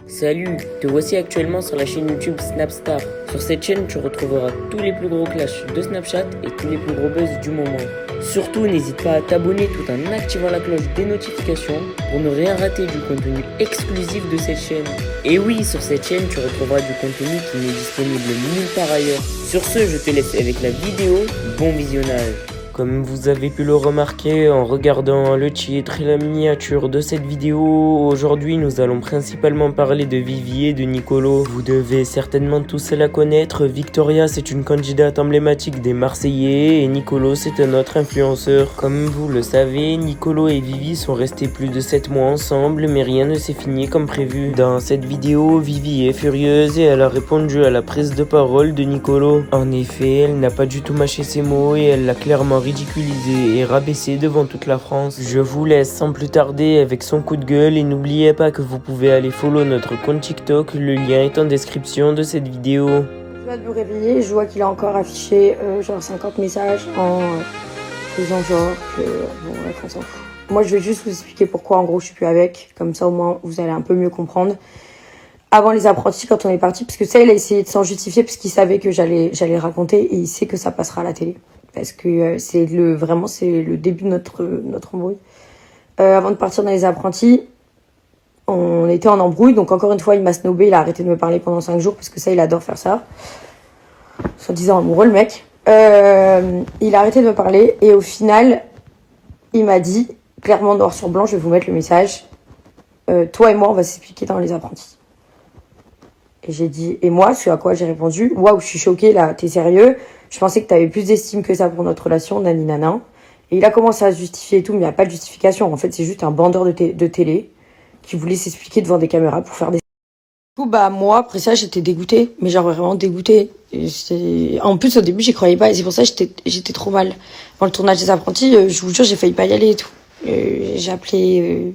Salut, te voici actuellement sur la chaîne YouTube Snapstar. Sur cette chaîne, tu retrouveras tous les plus gros clashs de Snapchat et tous les plus gros buzz du moment. Surtout, n'hésite pas à t'abonner tout en activant la cloche des notifications pour ne rien rater du contenu exclusif de cette chaîne. Et oui, sur cette chaîne, tu retrouveras du contenu qui n'est disponible nulle part ailleurs. Sur ce, je te laisse avec la vidéo. Bon visionnage. Comme vous avez pu le remarquer en regardant le titre et la miniature de cette vidéo, aujourd'hui nous allons principalement parler de Vivi et de Nicolo. Vous devez certainement tous la connaître. Victoria, c'est une candidate emblématique des Marseillais et Nicolo, c'est un autre influenceur. Comme vous le savez, Nicolo et Vivi sont restés plus de 7 mois ensemble, mais rien ne s'est fini comme prévu. Dans cette vidéo, Vivi est furieuse et elle a répondu à la prise de parole de Nicolo. En effet, elle n'a pas du tout mâché ses mots et elle l'a clairement ridiculisé et rabaissé devant toute la France. Je vous laisse sans plus tarder avec son coup de gueule et n'oubliez pas que vous pouvez aller follow notre compte TikTok, le lien est en description de cette vidéo. Je viens de me réveiller, je vois qu'il a encore affiché genre 50 messages en faisant genre que bon bref on s'en fout. Moi je vais juste vous expliquer pourquoi en gros je suis plus avec, comme ça au moins vous allez un peu mieux comprendre. Avant les apprentis quand on est parti, parce que ça il a essayé de s'en justifier parce qu'il savait que j'allais raconter et il sait que ça passera à la télé. Parce que c'est le début de notre embrouille. Avant de partir dans les apprentis, on était en embrouille. Donc encore une fois, il m'a snobé, il a arrêté de me parler pendant 5 jours. Parce que ça, il adore faire ça. Soi-disant amoureux, le mec. Il a arrêté de me parler. Et au final, il m'a dit, clairement noir sur blanc, je vais vous mettre le message. Toi et moi, on va s'expliquer dans les apprentis. Et j'ai dit, et moi, ce à quoi j'ai répondu, waouh, je suis choquée là, t'es sérieux? Je pensais que t'avais plus d'estime que ça pour notre relation, nani nana. Et il a commencé à se justifier et tout, mais il n'y a pas de justification. En fait, c'est juste un bandeur de télé qui voulait s'expliquer devant des caméras pour faire des... Du coup, bah, moi, après ça, j'étais dégoûtée. Mais genre vraiment dégoûtée. En plus, au début, j'y croyais pas. Et c'est pour ça que j'étais trop mal. Dans le tournage des apprentis, je vous jure, j'ai failli pas y aller et tout. J'ai appelé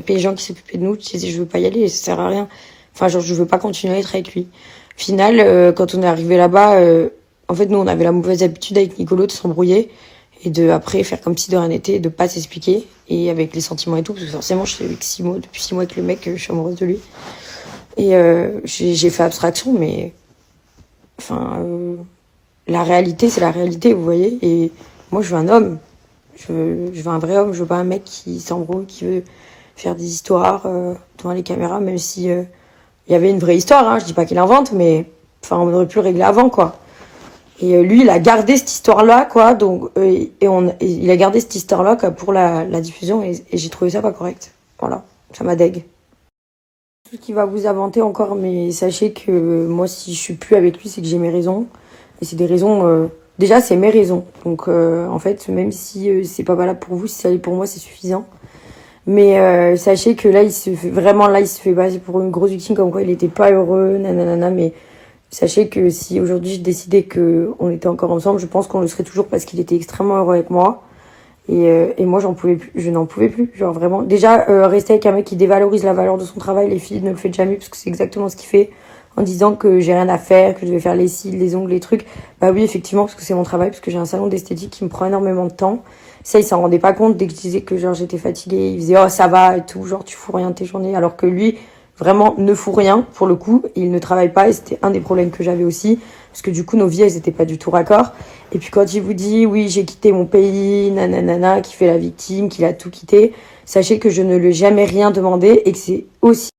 les gens qui s'occupaient de nous. Je disais, je veux pas y aller, ça sert à rien. Enfin, genre, je veux pas continuer à être avec lui. Au final, quand on est arrivé là-bas, en fait, nous, on avait la mauvaise habitude avec Nicolo de s'embrouiller et de, après, faire comme si de rien n'était, de pas s'expliquer. Et avec les sentiments et tout, parce que forcément, je suis avec depuis 6 mois avec le mec, je suis amoureuse de lui. Et j'ai fait abstraction, mais... Enfin, la réalité, c'est la réalité, vous voyez. Et moi, je veux un homme. Je veux un vrai homme. Je veux pas un mec qui s'embrouille, qui veut faire des histoires devant les caméras, même si... il y avait une vraie histoire, hein, je dis pas qu'il invente, mais enfin on aurait pu le régler avant, quoi. Et lui, il a gardé cette histoire-là, quoi. Donc il a gardé cette histoire-là quoi, pour la diffusion, et j'ai trouvé ça pas correct. Voilà, ça m'a dégue. Tout ce qui va vous inventer encore, mais sachez que moi, si je suis plus avec lui, c'est que j'ai mes raisons. Et c'est des raisons. Déjà, c'est mes raisons. Donc en fait, même si c'est pas valable pour vous, si ça l'est pour moi, c'est suffisant. Mais sachez que là, il se fait passer pour une grosse victime, comme quoi il était pas heureux, nanana. Mais sachez que si aujourd'hui je décidais qu'on était encore ensemble, je pense qu'on le serait toujours parce qu'il était extrêmement heureux avec moi. Et moi, j'en pouvais plus, je n'en pouvais plus. Genre vraiment, déjà, rester avec un mec qui dévalorise la valeur de son travail, les filles ne le faites jamais, parce que c'est exactement ce qu'il fait, en disant que j'ai rien à faire, que je vais faire les cils, les ongles, les trucs. Bah oui, effectivement, parce que c'est mon travail, parce que j'ai un salon d'esthétique qui me prend énormément de temps. Ça, il s'en rendait pas compte dès que je disais que genre j'étais fatiguée. Il faisait oh ça va et tout, genre tu fous rien de tes journées, alors que lui vraiment ne fout rien pour le coup. Il ne travaille pas et c'était un des problèmes que j'avais aussi, parce que du coup nos vies elles étaient pas du tout raccord. Et puis quand il vous dit oui j'ai quitté mon pays, nanana, qui fait la victime, qu'il a tout quitté, sachez que je ne lui ai jamais rien demandé et que c'est aussi...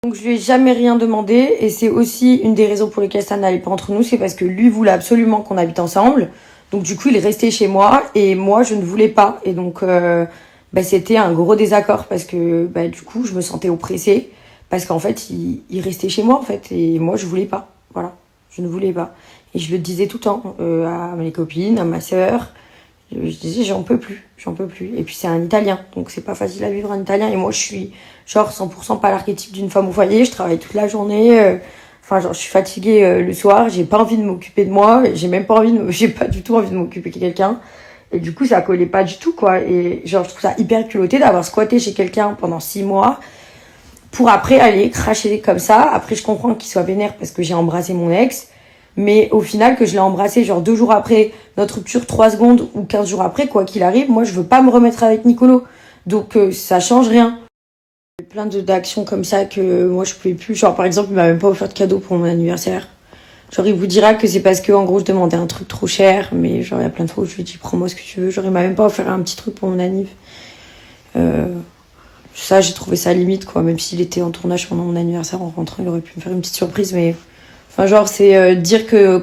Donc je lui ai jamais rien demandé et c'est aussi une des raisons pour lesquelles ça n'allait pas entre nous, c'est parce que lui voulait absolument qu'on habite ensemble. Donc du coup, il est resté chez moi et moi, je ne voulais pas. Et donc, c'était un gros désaccord parce que du coup, je me sentais oppressée parce qu'en fait, il restait chez moi en fait et moi, je voulais pas. Voilà, je ne voulais pas. Et je le disais tout le temps à mes copines, à ma sœur. Je disais, j'en peux plus, j'en peux plus. Et puis c'est un Italien, donc c'est pas facile à vivre un Italien. Et moi, je suis genre 100% pas l'archétype d'une femme au foyer. Je travaille toute la journée. Enfin, genre, je suis fatiguée le soir, j'ai pas envie de m'occuper de moi, j'ai pas du tout envie de m'occuper de quelqu'un. Et du coup, ça collait pas du tout, quoi. Et genre, je trouve ça hyper culotté d'avoir squatté chez quelqu'un pendant 6 mois pour après aller cracher comme ça. Après, je comprends qu'il soit vénère parce que j'ai embrassé mon ex. Mais au final, que je l'ai embrassé genre 2 jours après notre rupture, 3 secondes ou 15 jours après, quoi qu'il arrive, moi, je veux pas me remettre avec Nicolo. Donc, ça change rien. Plein d'actions comme ça que moi je pouvais plus. Genre par exemple, il m'a même pas offert de cadeau pour mon anniversaire. Genre il vous dira que c'est parce que en gros je demandais un truc trop cher, mais genre il y a plein de fois où je lui dis prends-moi ce que tu veux. Genre il m'a même pas offert un petit truc pour mon anniv. Ça j'ai trouvé ça limite quoi, même s'il était en tournage pendant mon anniversaire en rentrant, il aurait pu me faire une petite surprise, mais enfin genre c'est dire que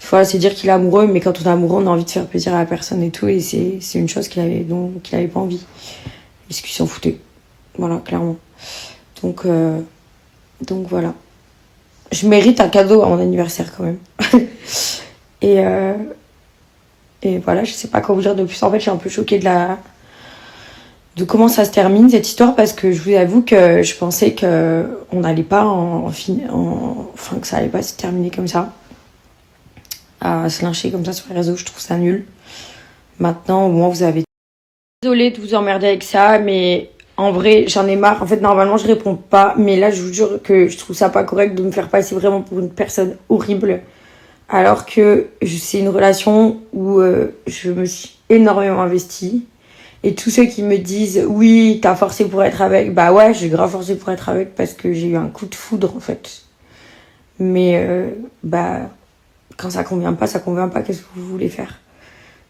voilà, c'est dire qu'il est amoureux, mais quand on est amoureux on a envie de faire plaisir à la personne et tout, et c'est une chose qu'il avait pas envie, parce qu'il s'en foutait. Voilà, clairement. Donc voilà. Je mérite un cadeau à mon anniversaire quand même. et voilà, je sais pas quoi vous dire de plus. En fait, je suis un peu choquée de comment ça se termine cette histoire, parce que je vous avoue que je pensais que on n'allait pas enfin que ça allait pas se terminer comme ça. À se lyncher comme ça sur les réseaux, je trouve ça nul. Maintenant, au moins vous avez. Désolée de vous emmerder avec ça, mais en vrai, j'en ai marre. En fait, normalement, je réponds pas. Mais là, je vous jure que je trouve ça pas correct de me faire passer vraiment pour une personne horrible. Alors que c'est une relation où je me suis énormément investie. Et tous ceux qui me disent, oui, t'as forcé pour être avec. Bah ouais, j'ai grave forcé pour être avec parce que j'ai eu un coup de foudre, en fait. Mais quand ça convient pas, ça convient pas. Qu'est-ce que vous voulez faire?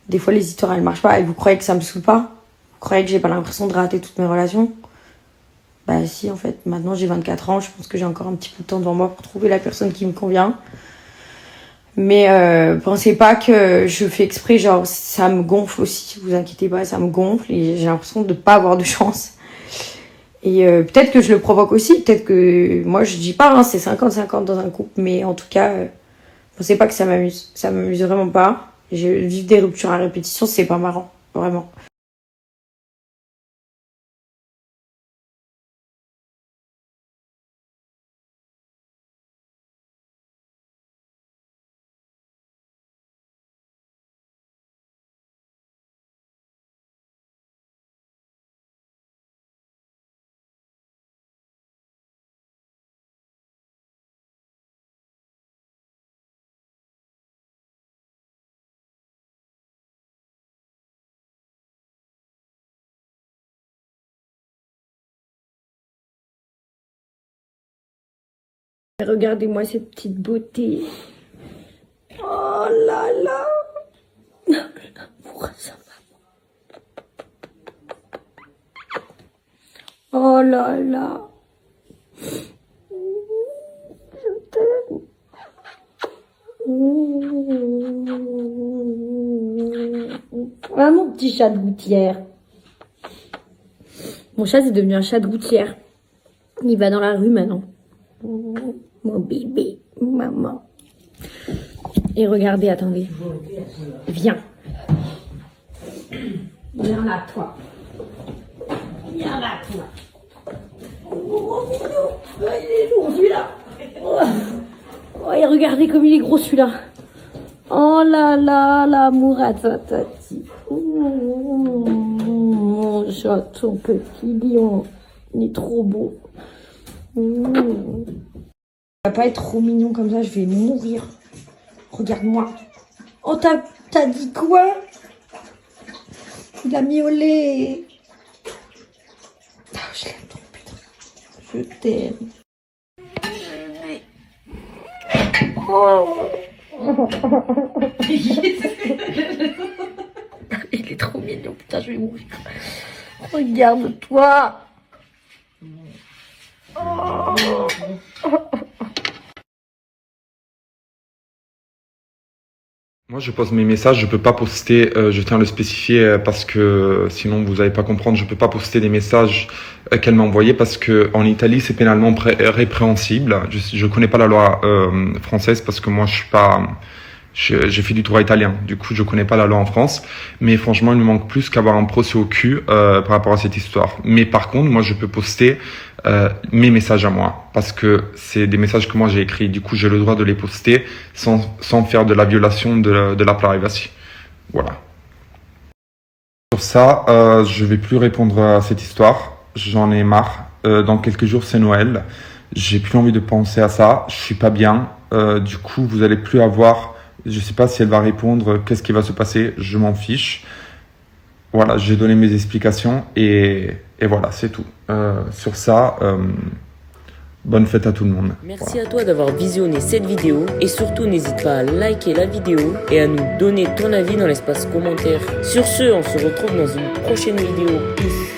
Des fois, les histoires, elles marchent pas. Et vous croyez que ça me saoule pas? Vous croyez que j'ai pas l'impression de rater toutes mes relations? Bah si, en fait. Maintenant, j'ai 24 ans. Je pense que j'ai encore un petit peu de temps devant moi pour trouver la personne qui me convient. Mais pensez pas que je fais exprès. Genre, ça me gonfle aussi. Vous inquiétez pas, ça me gonfle. Et j'ai l'impression de pas avoir de chance. Et peut-être que je le provoque aussi. Peut-être que... Moi, je dis pas, hein, c'est 50-50 dans un couple. Mais en tout cas, pensez pas que ça m'amuse. Ça m'amuse vraiment pas. Vivre des ruptures à répétition, c'est pas marrant. Vraiment. Regardez-moi cette petite beauté. Oh là là. Ça va. Oh là là. Je t'aime. Ah, mon petit chat de gouttière. Mon chat, c'est devenu un chat de gouttière. Il va dans la rue maintenant. Mon bébé, maman. Et regardez, attendez. Viens. Viens là, toi. Viens là, toi. Oh, il est lourd, celui-là. Oh, et regardez comme il est gros, celui-là. Oh là là, l'amour à tatati. Mon chat, ton petit lion. Il est trop beau. Ça va pas être trop mignon comme ça, je vais mourir. Regarde-moi. Oh, t'as dit quoi? Il a miaulé. Ah, je l'aime trop, putain. Je t'aime. Oh. Il est trop mignon, putain, je vais mourir. Regarde-toi. Oh. Moi, je pose mes messages, je peux pas poster, je tiens à le spécifier parce que sinon vous n'allez pas comprendre, je peux pas poster des messages qu'elle m'a envoyés parce que en Italie c'est pénalement répréhensible. Je connais pas la loi française parce que moi je suis pas, j'ai fait du droit italien, du coup je connais pas la loi en France. Mais franchement, il me manque plus qu'avoir un procès au cul par rapport à cette histoire. Mais par contre, moi je peux poster mes messages à moi parce que c'est des messages que moi j'ai écrits. Du coup, j'ai le droit de les poster sans faire de la violation de la privacy. Voilà. Sur ça, je vais plus répondre à cette histoire. J'en ai marre. Dans quelques jours, c'est Noël. J'ai plus envie de penser à ça. Je suis pas bien. Du coup, vous allez plus avoir. Je sais pas si elle va répondre. Qu'est-ce qui va se passer? Je m'en fiche. Voilà, j'ai donné mes explications et Et voilà, c'est tout. Sur ça, bonne fête à tout le monde. Merci Voilà. à toi d'avoir visionné cette vidéo et surtout n'hésite pas à liker la vidéo et à nous donner ton avis dans l'espace commentaire. Sur ce, on se retrouve dans une prochaine vidéo. Peace.